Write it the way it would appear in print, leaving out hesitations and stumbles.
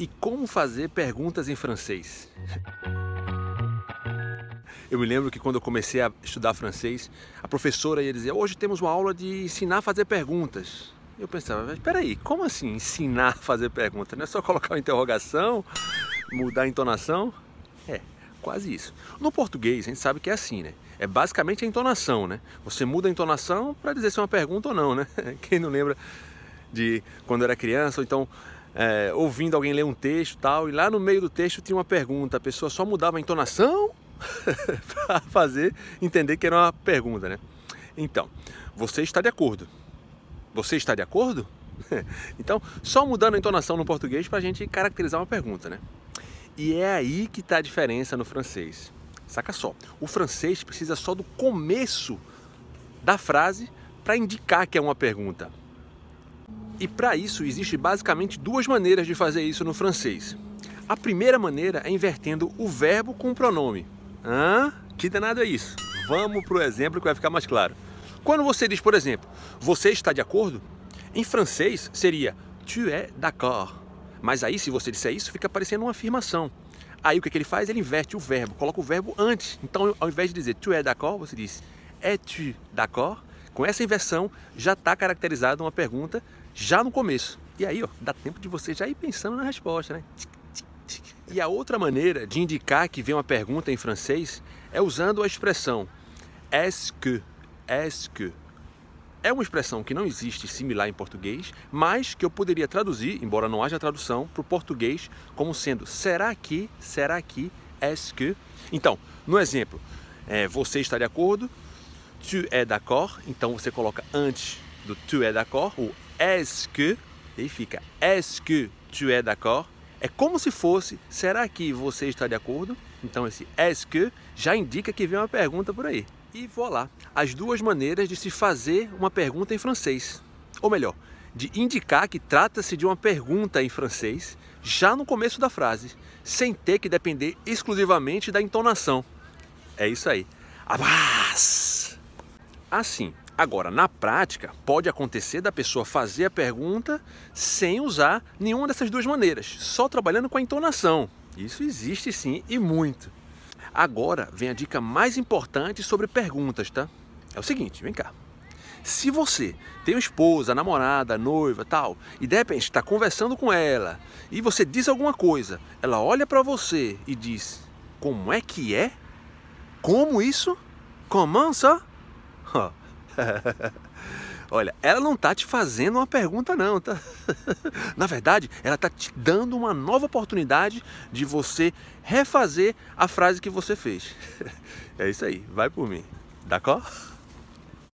E como fazer perguntas em francês? Eu me lembro que quando eu comecei a estudar francês, a professora ia dizer: hoje temos uma aula de ensinar a fazer perguntas. Eu pensava, mas peraí, como assim ensinar a fazer perguntas? Não é só colocar uma interrogação, mudar a entonação? É, quase isso. No português, a gente sabe que é assim, né? É basicamente a entonação, né? Você muda a entonação para dizer se é uma pergunta ou não, né? Quem não lembra de quando era criança, ou então ouvindo alguém ler um texto e tal, e lá no meio do texto tinha uma pergunta, a pessoa só mudava a entonação para fazer entender que era uma pergunta, né? Então, você está de acordo? Você está de acordo? Então, só mudando a entonação no português para a gente caracterizar uma pergunta, né? E é aí que está a diferença no francês. Saca só, o francês precisa só do começo da frase para indicar que é uma pergunta. E para isso existe basicamente duas maneiras de fazer isso no francês. A primeira maneira é invertendo o verbo com o pronome. Que danado é isso? Vamos para o exemplo que vai ficar mais claro. Quando você diz, por exemplo, você está de acordo? Em francês seria tu es d'accord. Mas aí se você disser isso, fica parecendo uma afirmação. Aí o que ele faz? Ele inverte o verbo, coloca o verbo antes. Então ao invés de dizer tu es d'accord, você diz es-tu d'accord? Com essa inversão já está caracterizada uma pergunta já no começo. E aí, ó, dá tempo de você já ir pensando na resposta, né? E a outra maneira de indicar que vem uma pergunta em francês é usando a expressão est-ce que. Est-ce que. É uma expressão que não existe similar em português, mas que eu poderia traduzir, embora não haja tradução, para o português como sendo será que, est-ce que. Então, no exemplo, você está de acordo? Tu es d'accord, então você coloca antes do tu es d'accord, o est-ce que, e fica est-ce que tu es d'accord. É como se fosse, será que você está de acordo? Então esse est-ce que já indica que vem uma pergunta por aí. E voilà, as duas maneiras de se fazer uma pergunta em francês. Ou melhor, de indicar que trata-se de uma pergunta em francês já no começo da frase, sem ter que depender exclusivamente da entonação. É isso aí. Abás! Assim, agora na prática pode acontecer da pessoa fazer a pergunta sem usar nenhuma dessas duas maneiras, só trabalhando com a entonação. Isso existe sim e muito. Agora vem a dica mais importante sobre perguntas, tá? É o seguinte, vem cá. Se você tem uma esposa, namorada, noiva, tal, e de repente está conversando com ela e você diz alguma coisa, ela olha para você e diz: como é que é? Como isso? Comment ça? Olha, ela não tá te fazendo uma pergunta não, tá? Na verdade, ela tá te dando uma nova oportunidade de você refazer a frase que você fez. É isso aí, vai por mim. D'accord?